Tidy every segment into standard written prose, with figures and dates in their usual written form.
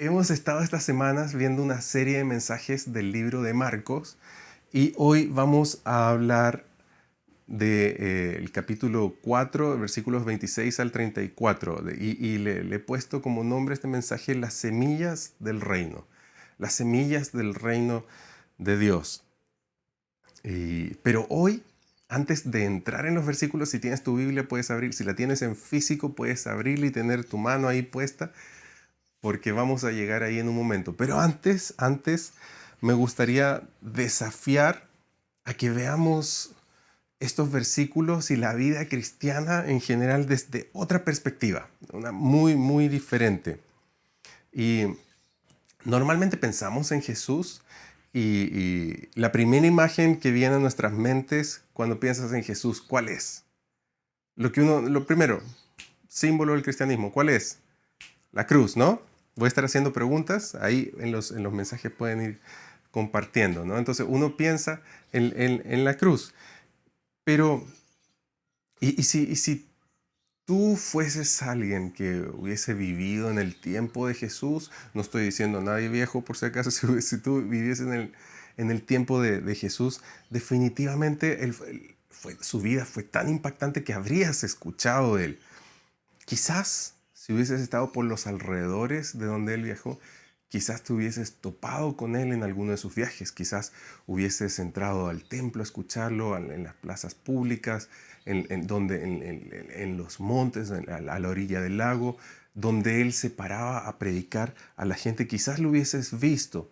Hemos estado estas semanas viendo una serie de mensajes del libro de Marcos y hoy vamos a hablar del capítulo 4, versículos 26 al 34. Le he puesto como nombre a este mensaje las semillas del reino, las semillas del reino de Dios. Pero hoy, antes de entrar en los versículos, si tienes tu Biblia puedes abrir, si la tienes en físico puedes abrirla y tener tu mano ahí puesta, porque vamos a llegar ahí en un momento. Pero antes me gustaría desafiar a que veamos estos versículos y la vida cristiana en general desde otra perspectiva, una muy diferente. Y normalmente pensamos en Jesús y la primera imagen que viene a nuestras mentes cuando piensas en Jesús, ¿cuál es? Lo primero, símbolo del cristianismo, ¿cuál es? La cruz, ¿no? Voy a estar haciendo preguntas, ahí en los mensajes pueden ir compartiendo, ¿no? Entonces uno piensa en la cruz, pero ¿y si tú fueses alguien que hubiese vivido en el tiempo de Jesús? No estoy diciendo a nadie viejo, por si acaso, si tú vivieses en el tiempo de Jesús, definitivamente su vida fue tan impactante que habrías escuchado de él. Quizás, si hubieses estado por los alrededores de donde él viajó, quizás te hubieses topado con él en alguno de sus viajes, quizás hubieses entrado al templo a escucharlo, en las plazas públicas, en los montes, a la orilla del lago, donde él se paraba a predicar a la gente. Quizás lo hubieses visto,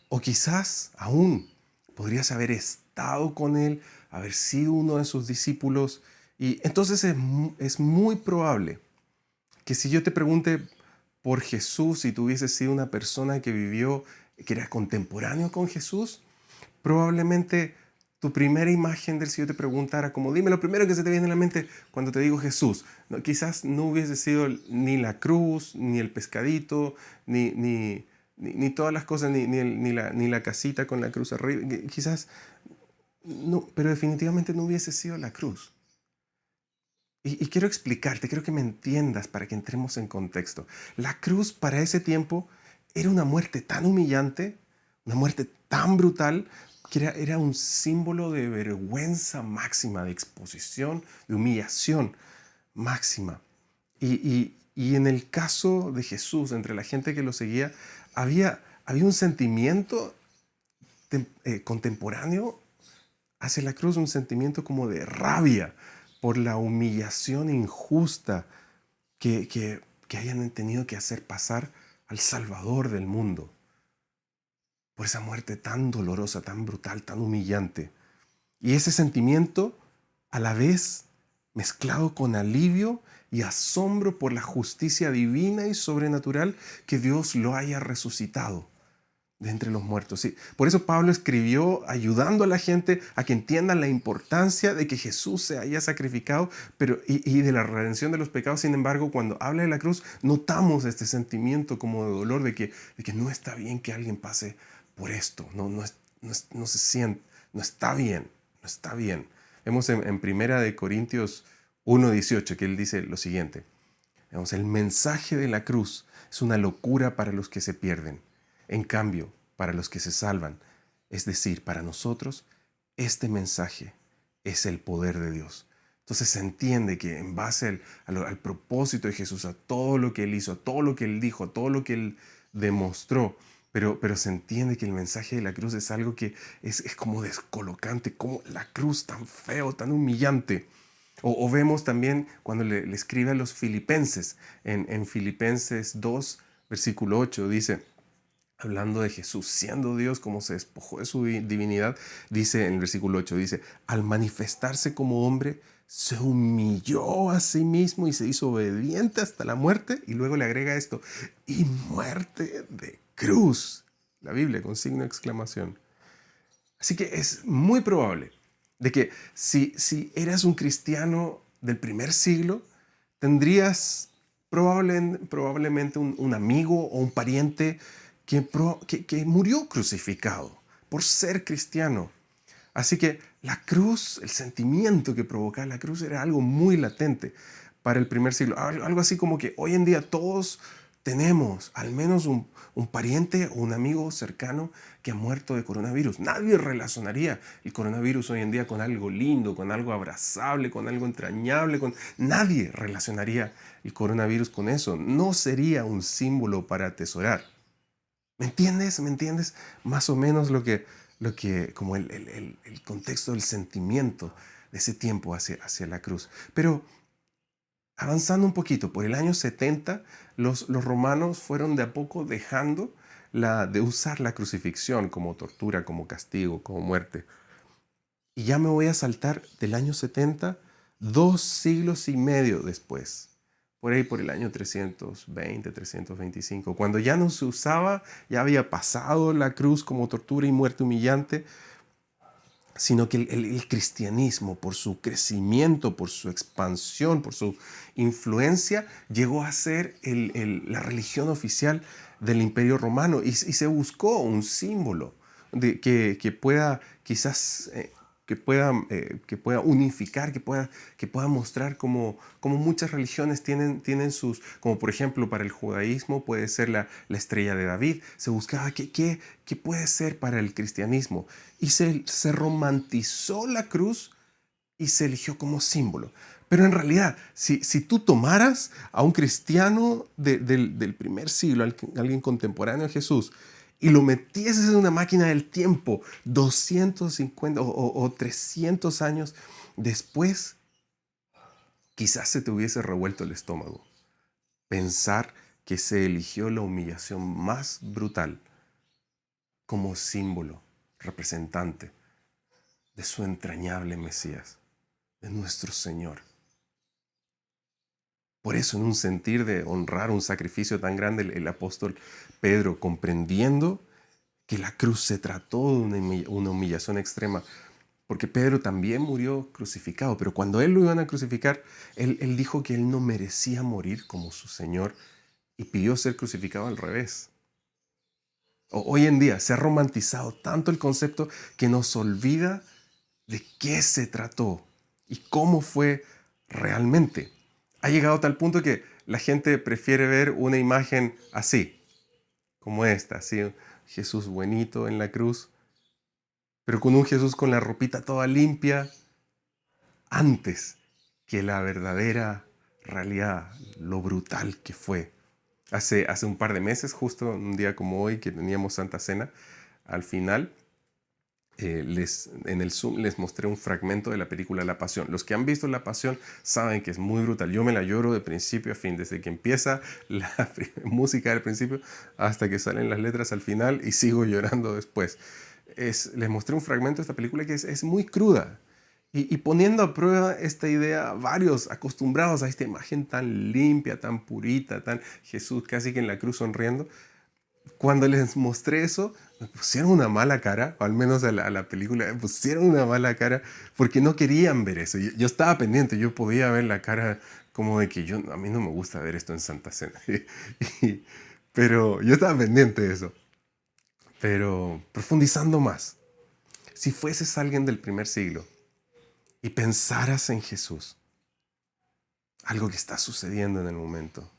o quizás aún podrías haber estado con él, haber sido uno de sus discípulos, y entonces es muy probable que si yo te pregunte por Jesús, si tú hubieses sido una persona que vivió, que era contemporáneo con Jesús, probablemente tu primera imagen si yo te preguntara, como dime lo primero que se te viene a la mente cuando te digo Jesús, no, quizás no hubiese sido ni la cruz, ni el pescadito, ni todas las cosas, ni la casita con la cruz arriba, quizás no, pero definitivamente no hubiese sido la cruz. Y quiero explicarte, quiero que me entiendas para que entremos en contexto. La cruz para ese tiempo era una muerte tan humillante, una muerte tan brutal, que era un símbolo de vergüenza máxima, de exposición, de humillación máxima. Y en el caso de Jesús, entre la gente que lo seguía, había un sentimiento contemporáneo hacia la cruz, un sentimiento como de rabia por la humillación injusta que hayan tenido que hacer pasar al Salvador del mundo, por esa muerte tan dolorosa, tan brutal, tan humillante. Y ese sentimiento, a la vez mezclado con alivio y asombro por la justicia divina y sobrenatural que Dios lo haya resucitado de entre los muertos. Sí. Por eso Pablo escribió ayudando a la gente a que entiendan la importancia de que Jesús se haya sacrificado y de la redención de los pecados. Sin embargo, cuando habla de la cruz, notamos este sentimiento como de dolor de que no está bien que alguien pase por esto. No se siente, no está bien, no está bien. Vemos en Primera de Corintios 1:18 que él dice lo siguiente. Vemos, el mensaje de la cruz es una locura para los que se pierden. En cambio, para los que se salvan, es decir, para nosotros, este mensaje es el poder de Dios. Entonces se entiende que en base al propósito de Jesús, a todo lo que Él hizo, a todo lo que Él dijo, a todo lo que Él demostró, pero se entiende que el mensaje de la cruz es algo que es como descolocante, como la cruz tan feo, tan humillante. O vemos también cuando le escribe a los filipenses, en Filipenses 2, versículo 8, dice, hablando de Jesús, siendo Dios, como se despojó de su divinidad, dice en el versículo 8, dice, al manifestarse como hombre, se humilló a sí mismo y se hizo obediente hasta la muerte, y luego le agrega esto, y muerte de cruz. La Biblia con signo de exclamación. Así que es muy probable de que si eras un cristiano del primer siglo, tendrías probablemente un amigo o un pariente que murió crucificado por ser cristiano. Así que la cruz, el sentimiento que provocaba la cruz era algo muy latente para el primer siglo. Algo así como que hoy en día todos tenemos al menos un pariente o un amigo cercano que ha muerto de coronavirus. Nadie relacionaría el coronavirus hoy en día con algo lindo, con algo abrazable, con algo entrañable. Nadie relacionaría el coronavirus con eso. No sería un símbolo para atesorar. ¿Me entiendes? ¿Me entiendes? Más o menos como el contexto del sentimiento de ese tiempo hacia la cruz. Pero avanzando un poquito, por el año 70, los romanos fueron de a poco dejando de usar la crucifixión como tortura, como castigo, como muerte. Y ya me voy a saltar del año 70, 2 siglos y medio después, por ahí por el año 320, 325, cuando ya no se usaba, ya había pasado la cruz como tortura y muerte humillante, sino que el cristianismo, por su crecimiento, por su expansión, por su influencia, llegó a ser la religión oficial del Imperio Romano y se buscó un símbolo que pueda quizás que pueda unificar, que pueda mostrar como muchas religiones tienen como por ejemplo para el judaísmo puede ser la estrella de David. Se buscaba qué puede ser para el cristianismo y se romantizó la cruz y se eligió como símbolo. Pero en realidad, si tú tomaras a un cristiano del primer siglo, alguien contemporáneo a Jesús, y lo metieses en una máquina del tiempo 250 o 300 años después, quizás se te hubiese revuelto el estómago. Pensar que se eligió la humillación más brutal como símbolo, representante de su entrañable Mesías, de nuestro Señor. Por eso, en un sentir de honrar un sacrificio tan grande, el apóstol Pedro, comprendiendo que la cruz se trató de una humillación extrema, porque Pedro también murió crucificado, pero cuando él lo iban a crucificar, él dijo que él no merecía morir como su Señor y pidió ser crucificado al revés. Hoy en día se ha romantizado tanto el concepto que nos olvida de qué se trató y cómo fue realmente. Ha llegado a tal punto que la gente prefiere ver una imagen así, como esta, así, Jesús buenito en la cruz, pero con un Jesús con la ropita toda limpia, antes que la verdadera realidad, lo brutal que fue. Hace un par de meses, justo un día como hoy, que teníamos Santa Cena, al final, en el Zoom les mostré un fragmento de la película La Pasión. Los que han visto La Pasión saben que es muy brutal. Yo me la lloro de principio a fin, desde que empieza la música del principio hasta que salen las letras al final y sigo llorando después. Les mostré un fragmento de esta película que es muy cruda. Y poniendo a prueba esta idea, varios acostumbrados a esta imagen tan limpia, tan purita, tan Jesús casi que en la cruz sonriendo, cuando les mostré eso, me pusieron una mala cara, o al menos a la película, me pusieron una mala cara porque no querían ver eso. Yo estaba pendiente, yo podía ver la cara como de que a mí no me gusta ver esto en Santa Cena. Pero yo estaba pendiente de eso. Pero profundizando más, si fueses alguien del primer siglo y pensaras en Jesús, algo que está sucediendo en el momento,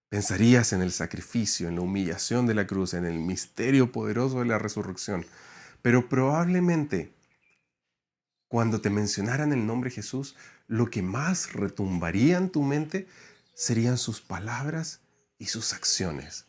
pensarías en el sacrificio, en la humillación de la cruz, en el misterio poderoso de la resurrección. Pero probablemente cuando te mencionaran el nombre Jesús, lo que más retumbaría en tu mente serían sus palabras y sus acciones.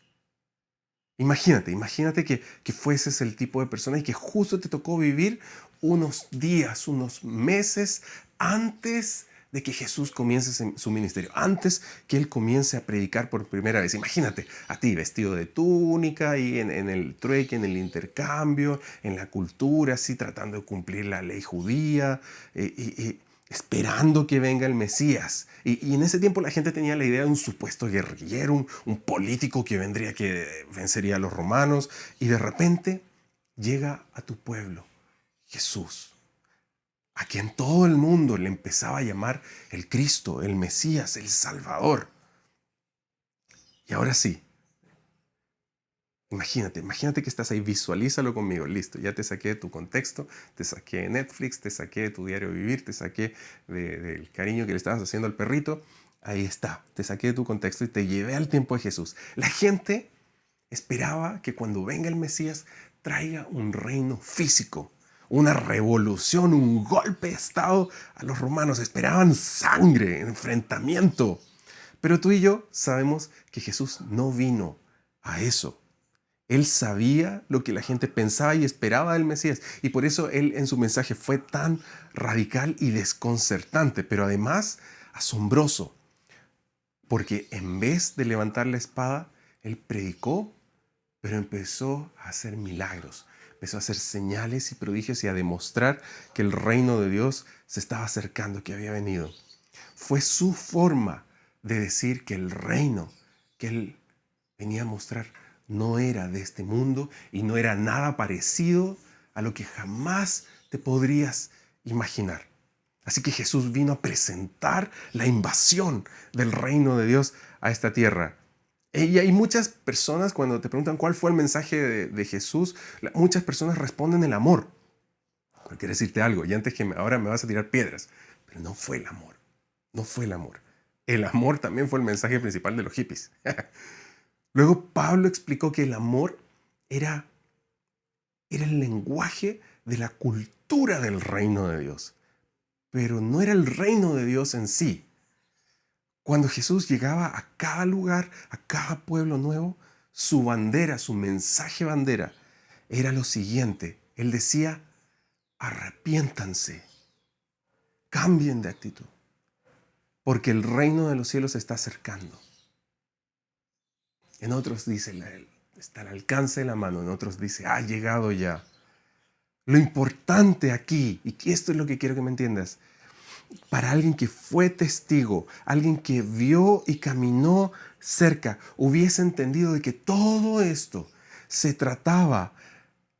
Imagínate que fueses el tipo de persona y que justo te tocó vivir unos días, unos meses antes de que Jesús comience su ministerio, antes que Él comience a predicar por primera vez. Imagínate a ti vestido de túnica y en el trueque, en el intercambio, en la cultura, así tratando de cumplir la ley judía, esperando que venga el Mesías. Y en ese tiempo la gente tenía la idea de un supuesto guerrillero, un político que vencería a los romanos, y de repente llega a tu pueblo Jesús, a quien todo el mundo le empezaba a llamar el Cristo, el Mesías, el Salvador. Y ahora sí, imagínate que estás ahí, visualízalo conmigo, listo, ya te saqué de tu contexto, te saqué de Netflix, te saqué de tu diario vivir, te saqué del cariño que le estabas haciendo al perrito. Ahí está, te saqué de tu contexto y te llevé al tiempo de Jesús. La gente esperaba que cuando venga el Mesías traiga un reino físico, una revolución, un golpe de estado a los romanos. Esperaban sangre, enfrentamiento. Pero tú y yo sabemos que Jesús no vino a eso. Él sabía lo que la gente pensaba y esperaba del Mesías, y por eso él en su mensaje fue tan radical y desconcertante, pero además asombroso, porque en vez de levantar la espada, él predicó, pero empezó a hacer milagros, empezó a hacer señales y prodigios y a demostrar que el reino de Dios se estaba acercando, que había venido. Fue su forma de decir que el reino que él venía a mostrar no era de este mundo y no era nada parecido a lo que jamás te podrías imaginar. Así que Jesús vino a presentar la invasión del reino de Dios a esta tierra. Y hay muchas personas, cuando te preguntan cuál fue el mensaje de Jesús, muchas personas responden el amor. Pero quiero decirte algo, y antes que ahora me vas a tirar piedras, pero no fue el amor, no fue el amor. El amor también fue el mensaje principal de los hippies. Luego Pablo explicó que el amor era el lenguaje de la cultura del reino de Dios, pero no era el reino de Dios en sí. Cuando Jesús llegaba a cada lugar, a cada pueblo nuevo, su bandera, su mensaje bandera, era lo siguiente. Él decía, arrepiéntanse, cambien de actitud, porque el reino de los cielos se está acercando. En otros dice, está al alcance de la mano, en otros dice, ha llegado ya. Lo importante aquí, y esto es lo que quiero que me entiendas, para alguien que fue testigo, alguien que vio y caminó cerca, hubiese entendido de que todo esto se trataba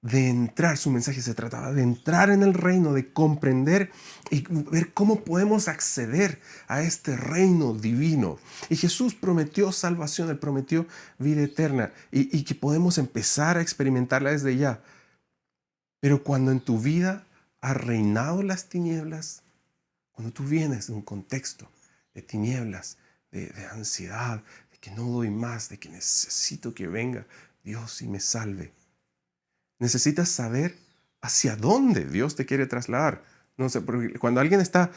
de entrar, su mensaje se trataba de entrar en el reino, de comprender y ver cómo podemos acceder a este reino divino. Y Jesús prometió salvación, Él prometió vida eterna y que podemos empezar a experimentarla desde ya. Pero cuando en tu vida ha reinado las tinieblas, cuando tú vienes de un contexto de tinieblas, de ansiedad, de que no doy más, de que necesito que venga Dios y me salve, necesitas saber hacia dónde Dios te quiere trasladar. No sé, porque cuando alguien está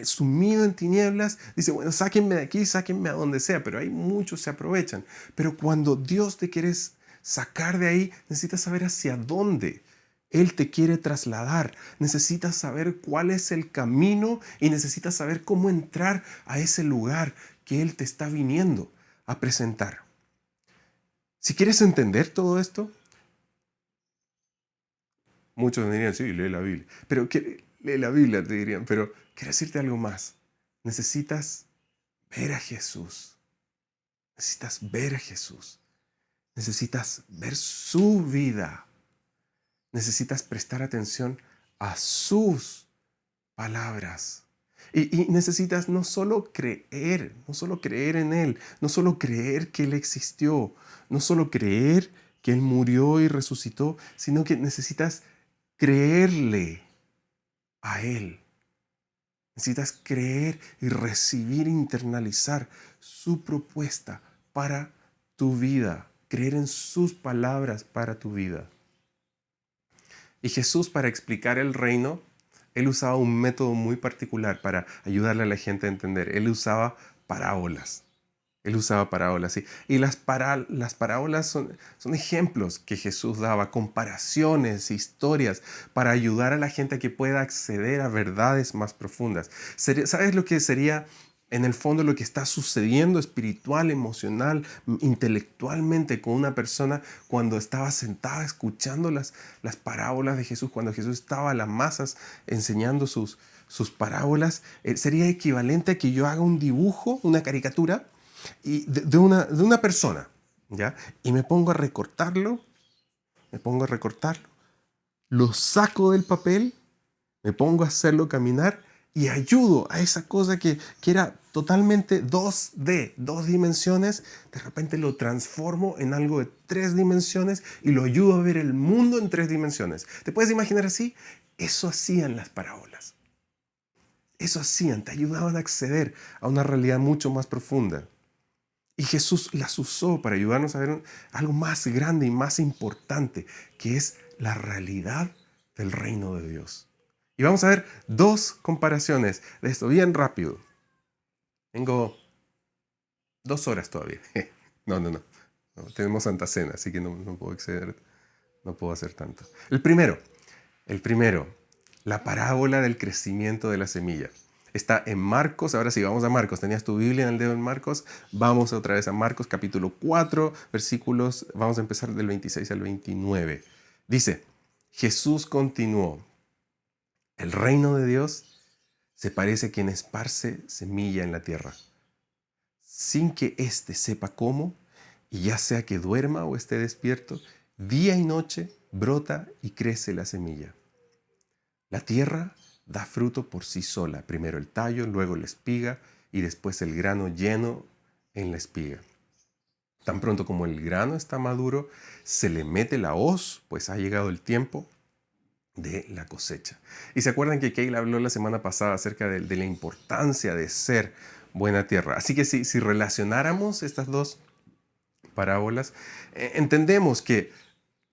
sumido en tinieblas, dice, bueno, sáquenme de aquí, sáquenme a donde sea, pero ahí muchos se aprovechan. Pero cuando Dios te quiere sacar de ahí, necesitas saber hacia dónde Él te quiere trasladar. Necesitas saber cuál es el camino y necesitas saber cómo entrar a ese lugar que Él te está viniendo a presentar. Si quieres entender todo esto, muchos me dirían, sí, lee la Biblia. Pero lee la Biblia, te dirían. Pero quiero decirte algo más. Necesitas ver a Jesús. Necesitas ver a Jesús. Necesitas ver su vida. Necesitas prestar atención a sus palabras. Y necesitas no solo creer en Él, no solo creer que Él existió, no solo creer que Él murió y resucitó, sino que necesitas creerle a Él. Necesitas creer y recibir, internalizar su propuesta para tu vida, creer en sus palabras para tu vida. Y Jesús, para explicar el reino, Él usaba un método muy particular para ayudarle a la gente a entender. Él usaba parábolas. Él usaba parábolas, ¿sí? Y las parábolas son ejemplos que Jesús daba, comparaciones, historias, para ayudar a la gente a que pueda acceder a verdades más profundas. ¿Sabes lo que sería, en el fondo, lo que está sucediendo espiritual, emocional, intelectualmente con una persona cuando estaba sentada escuchando las parábolas de Jesús, cuando Jesús estaba a las masas enseñando sus parábolas? Sería equivalente a que yo haga un dibujo, una caricatura, y de una persona, ¿ya? Y me pongo a recortarlo, lo saco del papel, me pongo a hacerlo caminar y ayudo a esa cosa que era totalmente 2D, dos dimensiones, de repente lo transformo en algo de 3 dimensiones y lo ayudo a ver el mundo en 3 dimensiones. ¿Te puedes imaginar así? Eso hacían las parábolas. Eso hacían, te ayudaban a acceder a una realidad mucho más profunda. Y Jesús las usó para ayudarnos a ver algo más grande y más importante, que es la realidad del reino de Dios. Y vamos a ver dos comparaciones de esto bien rápido. Tengo 2 horas todavía. No. Tenemos Santa Cena, así que no puedo exceder, no puedo hacer tanto. El primero, la parábola del crecimiento de la semilla. Está en Marcos. Ahora sí, vamos a Marcos. ¿Tenías tu Biblia en el dedo en Marcos? Vamos otra vez a Marcos, capítulo 4, versículos, vamos a empezar del 26 al 29. Dice, Jesús continuó, el reino de Dios se parece a quien esparce semilla en la tierra, sin que éste sepa cómo, y ya sea que duerma o esté despierto, día y noche brota y crece la semilla. La tierra da fruto por sí sola, primero el tallo, luego la espiga y después el grano lleno en la espiga. Tan pronto como el grano está maduro, se le mete la hoz, pues ha llegado el tiempo de la cosecha. Y se acuerdan que Keila habló la semana pasada acerca de la importancia de ser buena tierra. Así que si relacionáramos estas dos parábolas, entendemos que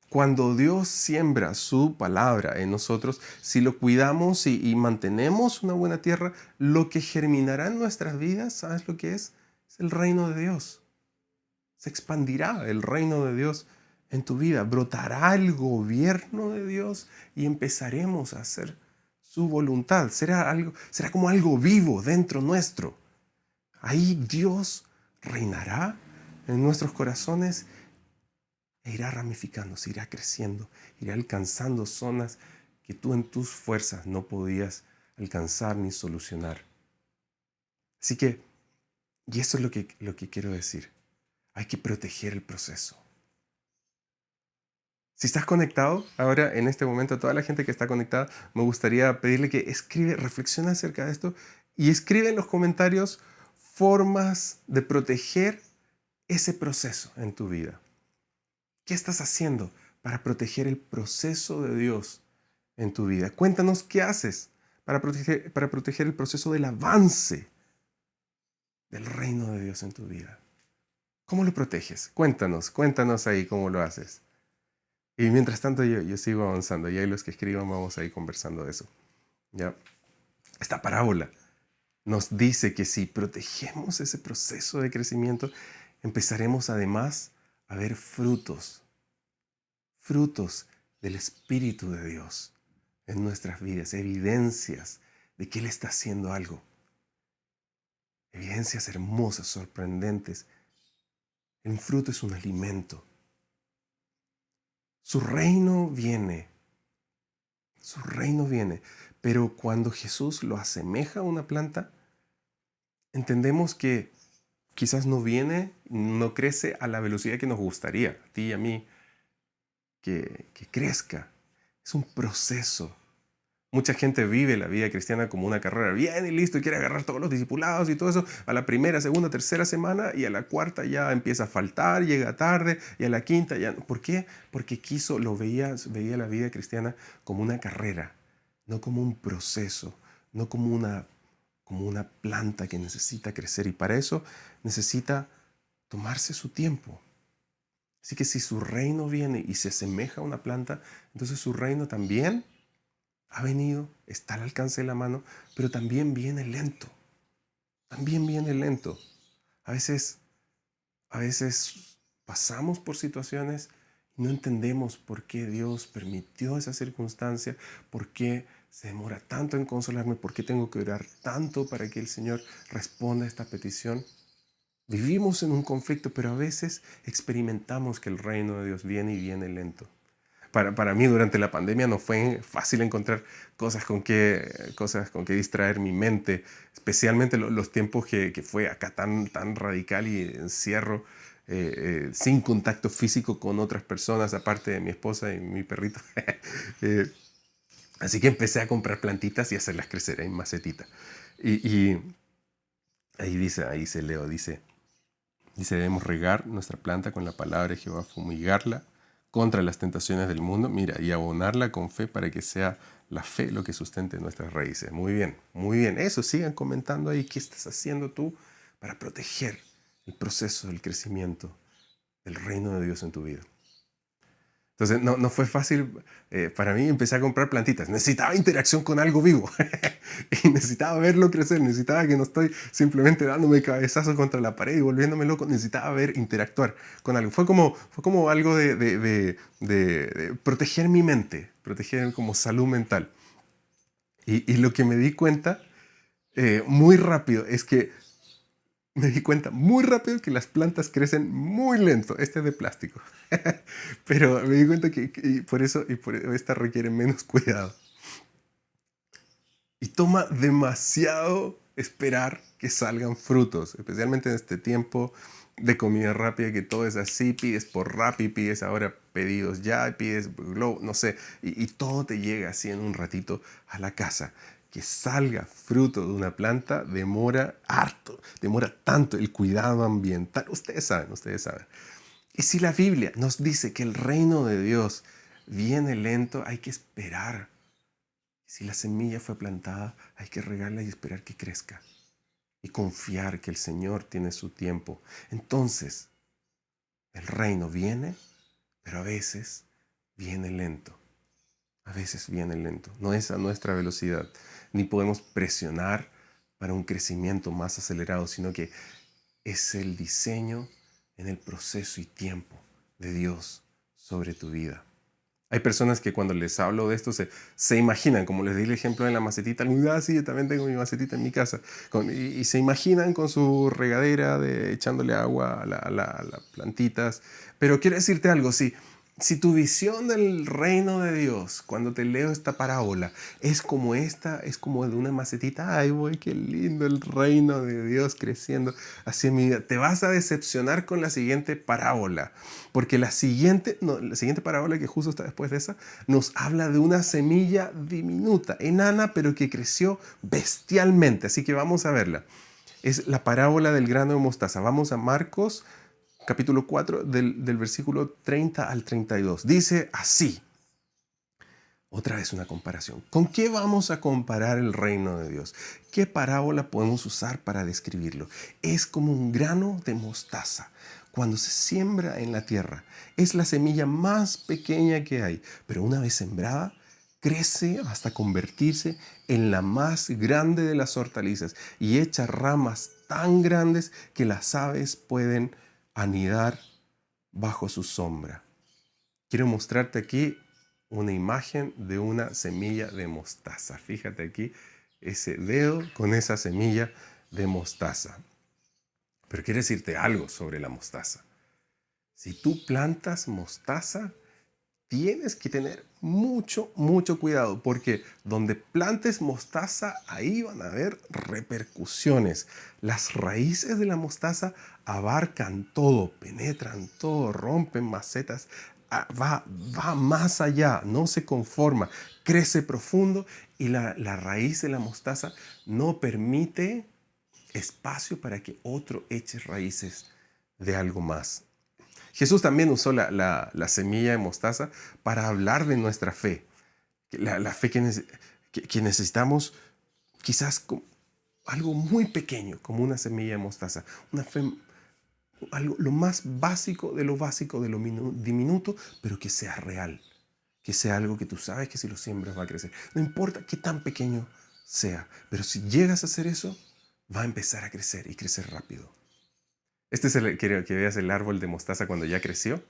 cuando Dios siembra su palabra en nosotros, si lo cuidamos y mantenemos una buena tierra, lo que germinará en nuestras vidas, ¿sabes lo que es? Es el reino de Dios. Se expandirá el reino de Dios en tu vida. Brotará el gobierno de Dios y empezaremos a hacer su voluntad. Será como algo vivo dentro nuestro. Ahí Dios reinará en nuestros corazones e irá ramificándose, irá creciendo, irá alcanzando zonas que tú en tus fuerzas no podías alcanzar ni solucionar. Así que, y eso es lo que quiero decir, hay que proteger el proceso. Si estás conectado, ahora en este momento, a toda la gente que está conectada, me gustaría pedirle que reflexione acerca de esto y escribe en los comentarios formas de proteger ese proceso en tu vida. ¿Qué estás haciendo para proteger el proceso de Dios en tu vida? Cuéntanos qué haces para proteger el proceso del avance del reino de Dios en tu vida. ¿Cómo lo proteges? Cuéntanos ahí cómo lo haces. Y mientras tanto yo sigo avanzando y ahí los que escriban vamos a ir conversando de eso. ¿Ya? Esta parábola nos dice que si protegemos ese proceso de crecimiento, empezaremos además a ver frutos del Espíritu de Dios en nuestras vidas, evidencias de que Él está haciendo algo. Evidencias hermosas, sorprendentes. El fruto es un alimento. Su reino viene, pero cuando Jesús lo asemeja a una planta, entendemos que quizás no crece a la velocidad que nos gustaría, a ti y a mí, que crezca. Es un proceso. Mucha gente vive la vida cristiana como una carrera. Bien y listo, y quiere agarrar todos los discipulados y todo eso a la primera, segunda, tercera semana, y a la cuarta ya empieza a faltar, llega tarde, y a la quinta ya. ¿Por qué? Porque veía la vida cristiana como una carrera, no como un proceso, no como una planta que necesita crecer, y para eso necesita tomarse su tiempo. Así que si su reino viene y se asemeja a una planta, entonces su reino también ha venido, está al alcance de la mano, pero también viene lento. También viene lento. A veces pasamos por situaciones y no entendemos por qué Dios permitió esa circunstancia, por qué se demora tanto en consolarme, por qué tengo que orar tanto para que el Señor responda a esta petición. Vivimos en un conflicto, pero a veces experimentamos que el reino de Dios viene y viene lento. Para mí durante la pandemia no fue fácil encontrar cosas con que distraer mi mente, especialmente los tiempos que fue acá tan radical y encierro, sin contacto físico con otras personas, aparte de mi esposa y mi perrito. Eh, Así que empecé a comprar plantitas y hacerlas crecer en macetita. Y ahí se leo, dice, debemos regar nuestra planta con la palabra de Jehová, fumigarla contra las tentaciones del mundo, mira, y abonarla con fe para que sea la fe lo que sustente nuestras raíces. Muy bien, muy bien. Eso, sigan comentando ahí qué estás haciendo tú para proteger el proceso del crecimiento del reino de Dios en tu vida. Entonces, no fue fácil para mí. Empecé a comprar plantitas. Necesitaba interacción con algo vivo. Y necesitaba verlo crecer. Necesitaba que no estoy simplemente dándome cabezazos contra la pared y volviéndome loco. Necesitaba ver, interactuar con algo. Fue como algo de proteger mi mente, proteger como salud mental. Y lo que me di cuenta muy rápido es que me di cuenta muy rápido que las plantas crecen muy lento. Este es de plástico. Pero me di cuenta que por eso esta requiere menos cuidado. Y toma demasiado esperar que salgan frutos, especialmente en este tiempo de comida rápida, que todo es así, pides por Rappi, pides ahora pedidos ya, pides Globo, no sé, y todo te llega así en un ratito a la casa. Que salga fruto de una planta demora harto, demora tanto el cuidado ambiental. Ustedes saben, ustedes saben. Y si la Biblia nos dice que el reino de Dios viene lento, hay que esperar. Si la semilla fue plantada, hay que regarla y esperar que crezca. Y confiar que el Señor tiene su tiempo. Entonces, el reino viene, pero a veces viene lento. A veces viene lento. No es a nuestra velocidad. Ni podemos presionar para un crecimiento más acelerado, sino que es el diseño en el proceso y tiempo de Dios sobre tu vida. Hay personas que cuando les hablo de esto se imaginan, como les di el ejemplo de la macetita, sí, yo también tengo mi macetita en mi casa, y se imaginan con su regadera echándole agua a las plantitas. Pero quiero decirte algo, si tu visión del reino de Dios, cuando te leo esta parábola, es como esta, es como de una macetita, ay, voy, qué lindo el reino de Dios creciendo hacia mi vida, te vas a decepcionar con la siguiente parábola. Porque la siguiente parábola, que justo está después de esa, nos habla de una semilla diminuta, enana, pero que creció bestialmente. Así que vamos a verla. Es la parábola del grano de mostaza. Vamos a Marcos, capítulo 4, del versículo 30 al 32. Dice así. Otra vez una comparación. ¿Con qué vamos a comparar el reino de Dios? ¿Qué parábola podemos usar para describirlo? Es como un grano de mostaza. Cuando se siembra en la tierra, es la semilla más pequeña que hay, pero una vez sembrada, crece hasta convertirse en la más grande de las hortalizas y echa ramas tan grandes que las aves pueden anidar bajo su sombra. Quiero mostrarte aquí una imagen de una semilla de mostaza. Fíjate aquí ese dedo con esa semilla de mostaza. Pero quiero decirte algo sobre la mostaza. Si tú plantas mostaza, tienes que tener mucho, mucho cuidado, porque donde plantes mostaza, ahí van a haber repercusiones. Las raíces de la mostaza abarcan todo, penetran todo, rompen macetas, va más allá, no se conforma, crece profundo, y la raíz de la mostaza no permite espacio para que otro eche raíces de algo más. Jesús también usó la semilla de mostaza para hablar de nuestra fe. La fe que necesitamos, quizás algo muy pequeño, como una semilla de mostaza. Una fe, lo más básico de lo diminuto, pero que sea real. Que sea algo que tú sabes que si lo siembras va a crecer. No importa qué tan pequeño sea, pero si llegas a hacer eso, va a empezar a crecer y crecer rápido. Este es que veas el árbol de mostaza cuando ya creció.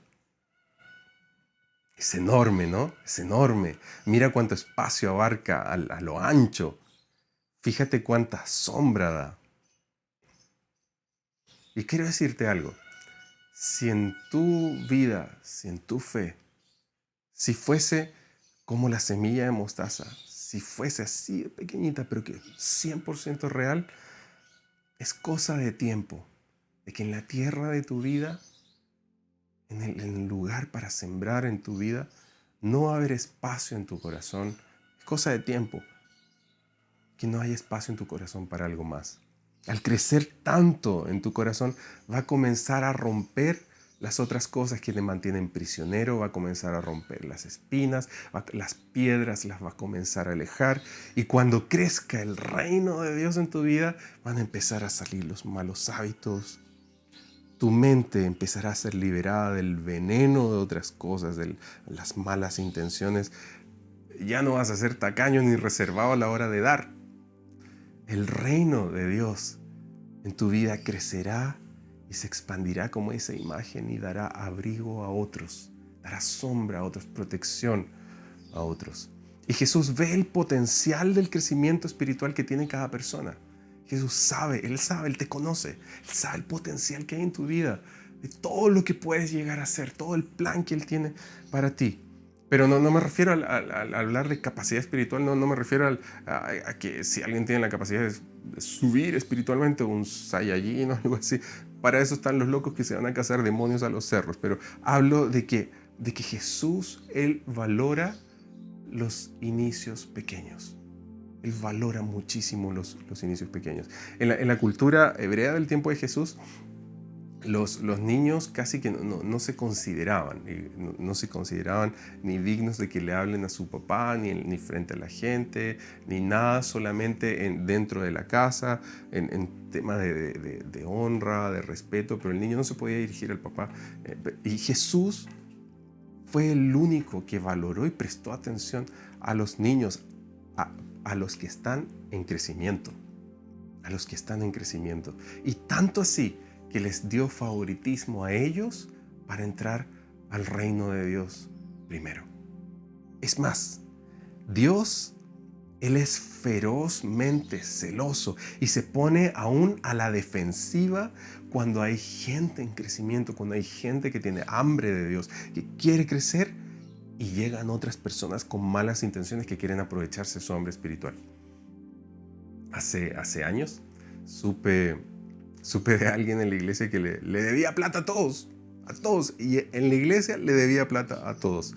Es enorme, ¿no? Es enorme. Mira cuánto espacio abarca a lo ancho. Fíjate cuánta sombra da. Y quiero decirte algo. Si en tu vida, si en tu fe, si fuese como la semilla de mostaza, si fuese así de pequeñita, pero que 100% real, es cosa de tiempo, de que en la tierra de tu vida, en el lugar para sembrar en tu vida, no va a haber espacio en tu corazón. Es cosa de tiempo que no hay espacio en tu corazón para algo más. Al crecer tanto en tu corazón, va a comenzar a romper las otras cosas que te mantienen prisionero, va a comenzar a romper las espinas, las piedras las va a comenzar a alejar. Y cuando crezca el reino de Dios en tu vida, van a empezar a salir los malos hábitos. Tu mente empezará a ser liberada del veneno de otras cosas, de las malas intenciones. Ya no vas a ser tacaño ni reservado a la hora de dar. El reino de Dios en tu vida crecerá y se expandirá como esa imagen y dará abrigo a otros, dará sombra a otros, protección a otros. Y Jesús ve el potencial del crecimiento espiritual que tiene cada persona. Jesús sabe, Él te conoce, Él sabe el potencial que hay en tu vida, de todo lo que puedes llegar a ser, todo el plan que Él tiene para ti. Pero no me refiero al hablar de capacidad espiritual, no me refiero a que si alguien tiene la capacidad de subir espiritualmente, un Saiyajin o algo así. Para eso están los locos que se van a cazar demonios a los cerros. Pero hablo de que Jesús, Él valora los inicios pequeños. Él valora muchísimo los inicios pequeños. En la cultura hebrea del tiempo de Jesús, los niños casi que no se consideraban, no se consideraban ni dignos de que le hablen a su papá, ni frente a la gente, ni nada, solamente dentro de la casa, en tema de honra, de respeto, pero el niño no se podía dirigir al papá. Y Jesús fue el único que valoró y prestó atención a los niños, a los que están en crecimiento, a los que están en crecimiento. Y tanto así que les dio favoritismo a ellos para entrar al reino de Dios primero. Es más, Dios, Él es ferozmente celoso y se pone aún a la defensiva cuando hay gente en crecimiento, cuando hay gente que tiene hambre de Dios, que quiere crecer, y llegan otras personas con malas intenciones que quieren aprovecharse de su hambre espiritual. Hace años supe de alguien en la iglesia que le debía plata a todos, y en la iglesia le debía plata a todos.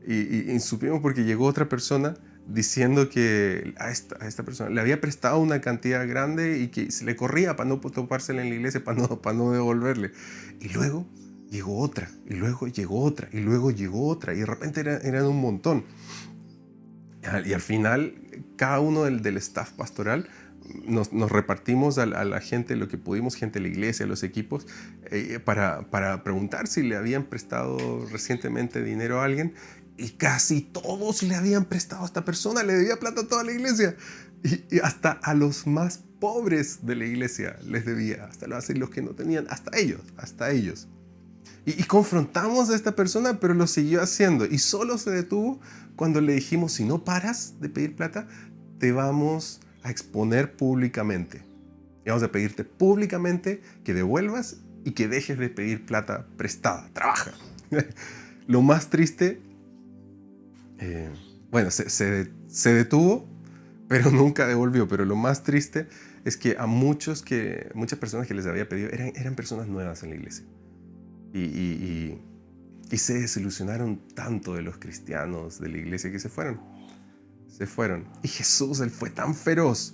Y supimos porque llegó otra persona diciendo que a esta persona le había prestado una cantidad grande y que se le corría para no topársela en la iglesia, para no devolverle. Y luego llegó otra, y luego llegó otra, y luego llegó otra, y de repente eran un montón. Y al final, cada uno del staff pastoral nos repartimos a la gente lo que pudimos, gente de la iglesia, los equipos, para preguntar si le habían prestado recientemente dinero a alguien, y casi todos le habían prestado a esta persona, le debía plata a toda la iglesia, y hasta a los más pobres de la iglesia les debía, hasta los que no tenían, hasta ellos. Y confrontamos a esta persona, pero lo siguió haciendo, y solo se detuvo cuando le dijimos: si no paras de pedir plata, te vamos a exponer públicamente. Y vamos a pedirte públicamente que devuelvas y que dejes de pedir plata prestada. Trabaja. Lo más triste, se detuvo, pero nunca devolvió. Pero lo más triste es que a muchas personas que les había pedido eran personas nuevas en la iglesia. Y se desilusionaron tanto de los cristianos de la iglesia que se fueron. Y Jesús, Él fue tan feroz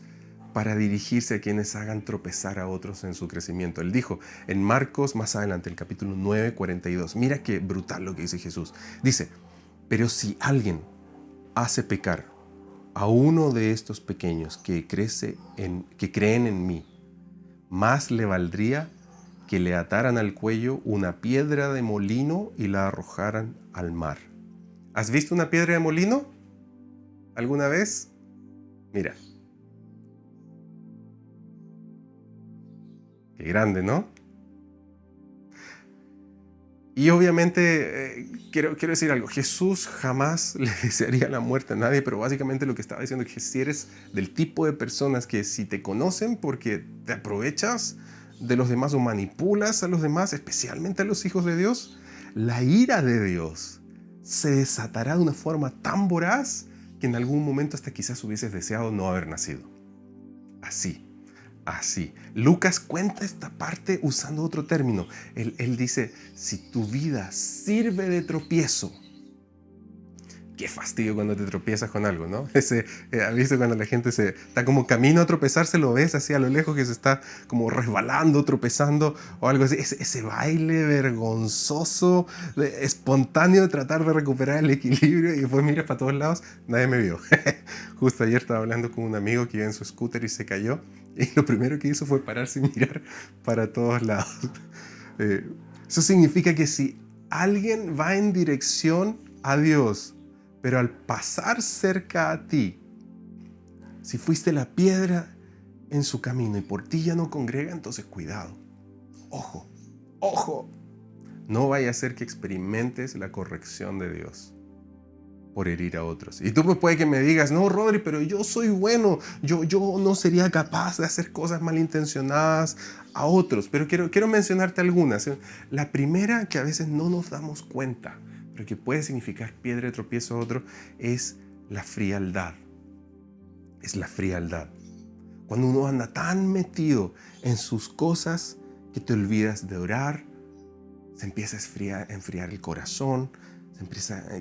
para dirigirse a quienes hagan tropezar a otros en su crecimiento. Él dijo en Marcos, más adelante, el capítulo 9, 42. Mira qué brutal lo que dice Jesús. Dice: pero si alguien hace pecar a uno de estos pequeños que creen en mí, más le valdría que le ataran al cuello una piedra de molino y la arrojaran al mar. ¿Has visto una piedra de molino alguna vez? Mira. Qué grande, ¿no? Y obviamente, quiero decir algo. Jesús jamás le desearía la muerte a nadie, pero básicamente lo que estaba diciendo es que si eres del tipo de personas que si te conocen porque te aprovechas de los demás o manipulas a los demás, especialmente a los hijos de Dios, la ira de Dios se desatará de una forma tan voraz que en algún momento hasta quizás hubieses deseado no haber nacido. Así. Lucas cuenta esta parte usando otro término. Él dice: si tu vida sirve de tropiezo, Qué fastidio cuando te tropiezas con algo, ¿no? ¿Has visto cuando la gente está como camino a tropezarse, lo ves así a lo lejos que se está como resbalando, tropezando o algo así? Ese baile vergonzoso, espontáneo de tratar de recuperar el equilibrio y después miras para todos lados, nadie me vio. Justo ayer estaba hablando con un amigo que iba en su scooter y se cayó y lo primero que hizo fue pararse y mirar para todos lados. Eh, Eso significa que si alguien va en dirección a Dios, pero al pasar cerca a ti, si fuiste la piedra en su camino y por ti ya no congrega, entonces cuidado. Ojo, ojo. No vaya a ser que experimentes la corrección de Dios por herir a otros. Y tú pues puede que me digas, no, Rodri, pero yo soy bueno. Yo no sería capaz de hacer cosas malintencionadas a otros. Pero quiero mencionarte algunas. La primera, que a veces no nos damos cuenta, pero que puede significar piedra de tropiezo a otro, es la frialdad. Es la frialdad. Cuando uno anda tan metido en sus cosas que te olvidas de orar, se empieza a enfriar el corazón,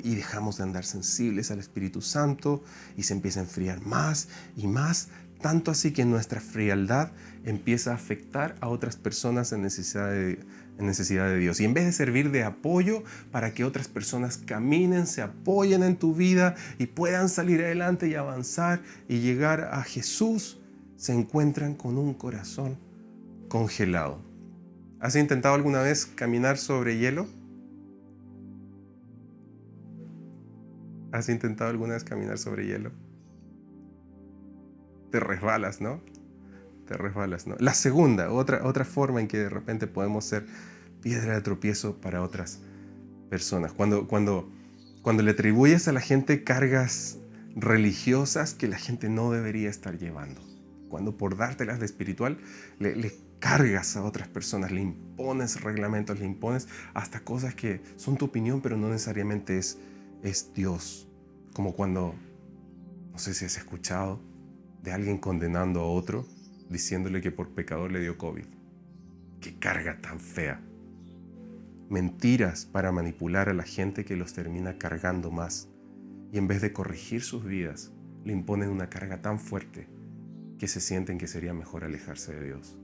y dejamos de andar sensibles al Espíritu Santo y se empieza a enfriar más y más, tanto así que nuestra frialdad empieza a afectar a otras personas en necesidad de Dios. Y en vez de servir de apoyo para que otras personas caminen, se apoyen en tu vida y puedan salir adelante y avanzar y llegar a Jesús, se encuentran con un corazón congelado. ¿Has intentado alguna vez caminar sobre hielo? ¿Has intentado alguna vez caminar sobre hielo? Te resbalas, ¿no? Te resbalas, ¿no? La segunda, otra forma en que de repente podemos ser piedra de tropiezo para otras personas. Cuando le atribuyes a la gente cargas religiosas que la gente no debería estar llevando. Cuando por dártelas de espiritual le cargas a otras personas, le impones reglamentos, le impones hasta cosas que son tu opinión, pero no necesariamente es Dios. Como cuando, no sé si has escuchado de alguien condenando a otro, diciéndole que por pecador le dio COVID. ¡Qué carga tan fea! Mentiras para manipular a la gente que los termina cargando más. Y en vez de corregir sus vidas, le imponen una carga tan fuerte que se sienten que sería mejor alejarse de Dios.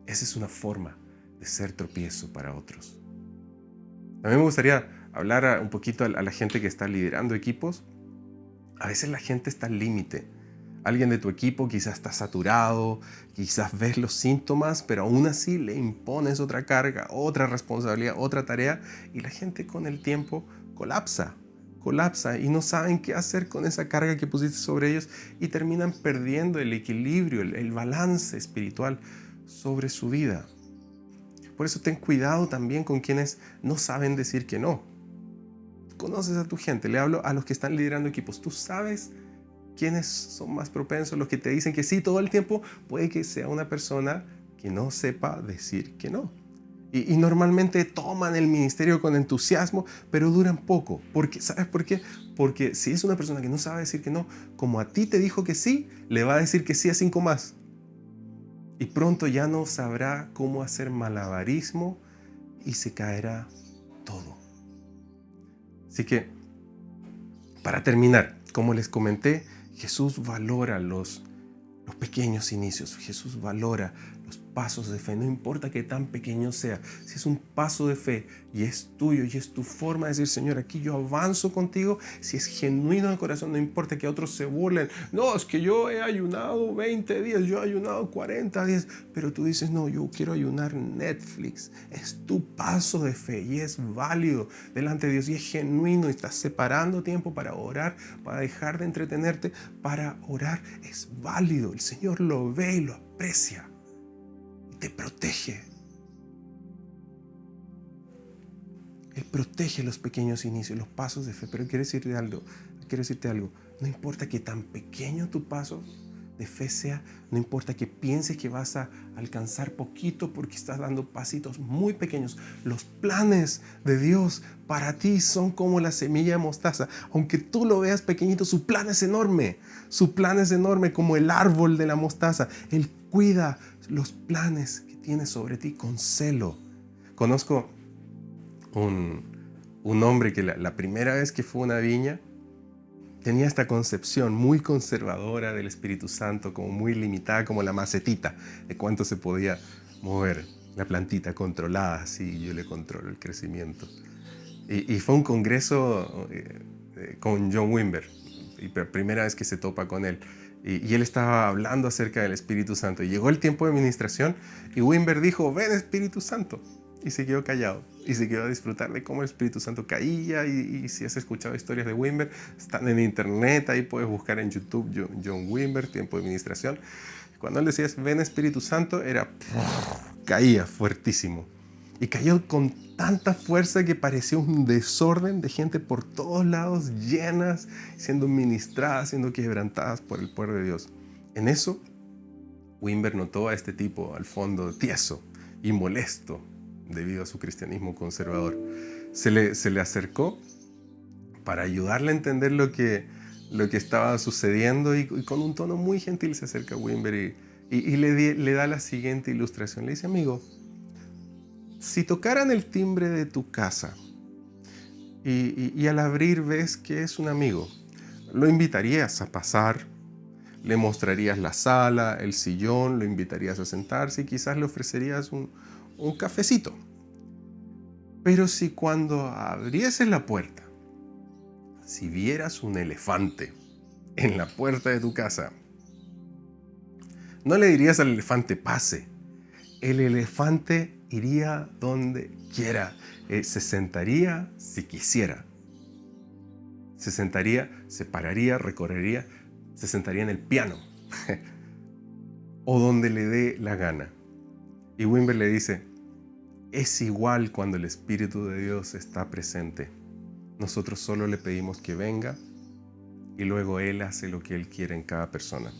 Esa es una forma de ser tropiezo para otros. También me gustaría hablar un poquito a la gente que está liderando equipos. A veces la gente está al límite. Alguien de tu equipo quizás está saturado, quizás ves los síntomas, pero aún así le impones otra carga, otra responsabilidad, otra tarea, y la gente con el tiempo colapsa y no saben qué hacer con esa carga que pusiste sobre ellos y terminan perdiendo el equilibrio, el balance espiritual sobre su vida. Por eso ten cuidado también con quienes no saben decir que no. Conoces a tu gente, le hablo a los que están liderando equipos. Tú sabes quiénes son más propensos, los que te dicen que sí todo el tiempo. Puede que sea una persona que no sepa decir que no. Y normalmente toman el ministerio con entusiasmo, pero duran poco. ¿Sabes por qué? Porque si es una persona que no sabe decir que no, como a ti te dijo que sí, le va a decir que sí a 5 más. Y pronto ya no sabrá cómo hacer malabarismo y se caerá todo. Así que, para terminar, como les comenté, Jesús valora los pequeños inicios. Jesús valora los pasos de fe. No importa qué tan pequeño sea. Si es un paso de fe y es tuyo y es tu forma de decir, Señor, aquí yo avanzo contigo. Si es genuino de corazón, no importa que otros se burlen. No, es que yo he ayunado 20 días, yo he ayunado 40 días. Pero tú dices, no, yo quiero ayunar Netflix. Es tu paso de fe y es válido delante de Dios y es genuino. Y estás separando tiempo para orar, para dejar de entretenerte, para orar. Es válido. El Señor lo ve y lo aprecia y te protege. Él protege los pequeños inicios, los pasos de fe. Pero quiero decirte algo. No importa que tan pequeño tu paso de fe sea, no importa que pienses que vas a alcanzar poquito porque estás dando pasitos muy pequeños. Los planes de Dios para ti son como la semilla de mostaza. Aunque tú lo veas pequeñito, su plan es enorme. Su plan es enorme como el árbol de la mostaza. Él cuida los planes que tiene sobre ti con celo. Conozco un hombre que la primera vez que fue a una viña, tenía esta concepción muy conservadora del Espíritu Santo, como muy limitada, como la macetita, de cuánto se podía mover la plantita controlada, así yo le controlo el crecimiento. Y fue un congreso con John Wimber, y primera vez que se topa con él. Y él estaba hablando acerca del Espíritu Santo. Y llegó el tiempo de ministración y Wimber dijo, ven Espíritu Santo. Y se quedó callado y se quedó a disfrutar de cómo el Espíritu Santo caía. Y si has escuchado historias de Wimber, están en internet, ahí puedes buscar en YouTube John Wimber, tiempo de ministración. Cuando él decía, ven Espíritu Santo, caía fuertísimo. Y cayó con tanta fuerza que parecía un desorden de gente por todos lados, llenas, siendo ministradas, siendo quebrantadas por el poder de Dios. En eso, Wimber notó a este tipo al fondo tieso y molesto debido a su cristianismo conservador. Se le acercó para ayudarle a entender lo que estaba sucediendo y con un tono muy gentil se acerca a Wimber y le da la siguiente ilustración. Le dice, amigo, si tocaran el timbre de tu casa y al abrir ves que es un amigo, lo invitarías a pasar, le mostrarías la sala, el sillón, lo invitarías a sentarse y quizás le ofrecerías un cafecito. Pero si cuando abrieses la puerta, si vieras un elefante en la puerta de tu casa, no le dirías al elefante pase. El elefante iría donde quiera. Se sentaría si quisiera. Se sentaría, se pararía, recorrería, se sentaría en el piano. O donde le dé la gana. Y Wimber le dice, es igual cuando el Espíritu de Dios está presente. Nosotros solo le pedimos que venga y luego Él hace lo que Él quiere en cada persona.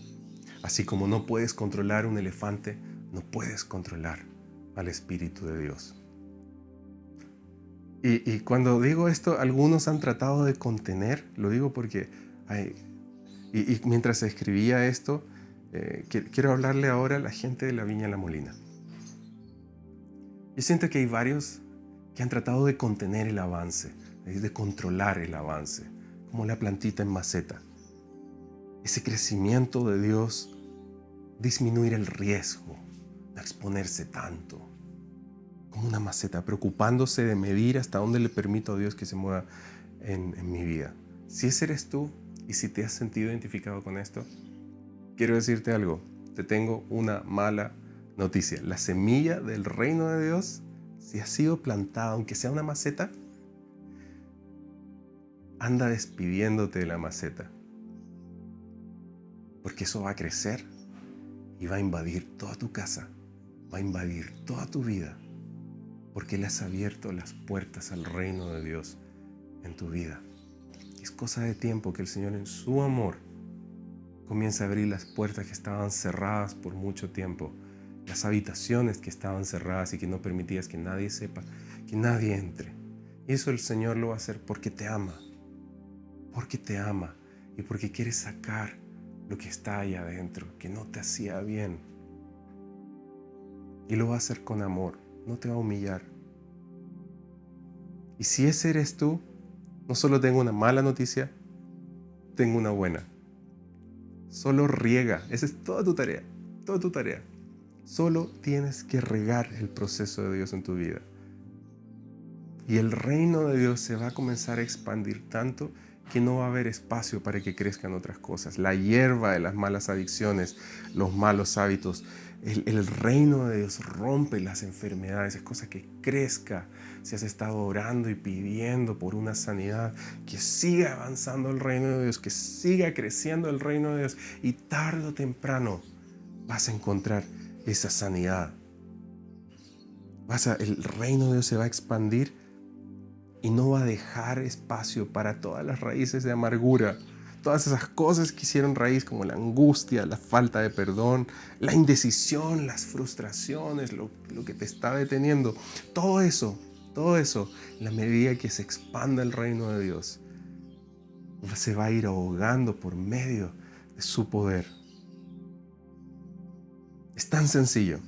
Así como no puedes controlar un elefante, no puedes controlar al Espíritu de Dios. Y cuando digo esto, algunos han tratado de contener, lo digo porque mientras escribía esto, quiero hablarle ahora a la gente de la Viña La Molina. Yo siento que hay varios que han tratado de contener el avance, de controlar el avance, como la plantita en maceta. Ese crecimiento de Dios, disminuir el riesgo, no exponerse tanto, como una maceta, preocupándose de medir hasta dónde le permito a Dios que se mueva en mi vida. Si ese eres tú y si te has sentido identificado con esto, quiero decirte algo, te tengo una mala noticia. La semilla del reino de Dios, si ha sido plantada, aunque sea una maceta, anda despidiéndote de la maceta. Porque eso va a crecer y va a invadir toda tu casa, va a invadir toda tu vida, porque le has abierto las puertas al reino de Dios en tu vida. Es cosa de tiempo que el Señor en su amor comienza a abrir las puertas que estaban cerradas por mucho tiempo, las habitaciones que estaban cerradas y que no permitías que nadie sepa, que nadie entre. Y eso el Señor lo va a hacer porque te ama y porque quiere sacar lo que está ahí adentro, que no te hacía bien. Y lo va a hacer con amor, no te va a humillar. Y si ese eres tú, no solo tengo una mala noticia, tengo una buena. Solo riega, esa es toda tu tarea, toda tu tarea. Solo tienes que regar el proceso de Dios en tu vida. Y el reino de Dios se va a comenzar a expandir tanto que no va a haber espacio para que crezcan otras cosas. La hierba de las malas adicciones, los malos hábitos, el reino de Dios rompe las enfermedades, es cosa que crezca. Si has estado orando y pidiendo por una sanidad, que siga avanzando el reino de Dios, que siga creciendo el reino de Dios y tarde o temprano vas a encontrar esa sanidad. El reino de Dios se va a expandir y no va a dejar espacio para todas las raíces de amargura, todas esas cosas que hicieron raíz, como la angustia, la falta de perdón, la indecisión, las frustraciones, lo que te está deteniendo. Todo eso, en la medida que se expanda el reino de Dios, se va a ir ahogando por medio de su poder. Es tan sencillo.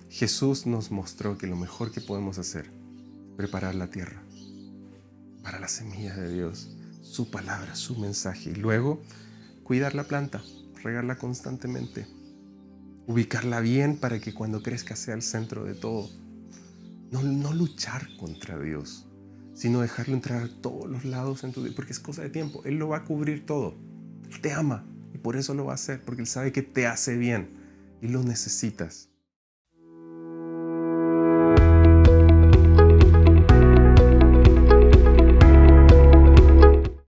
Jesús nos mostró que lo mejor que podemos hacer, preparar la tierra para la semilla de Dios, su palabra, su mensaje. Y luego, cuidar la planta, regarla constantemente, ubicarla bien para que cuando crezca sea el centro de todo. No luchar contra Dios, sino dejarlo entrar a todos los lados en tu vida, porque es cosa de tiempo. Él lo va a cubrir todo. Él te ama y por eso lo va a hacer, porque Él sabe que te hace bien y lo necesitas.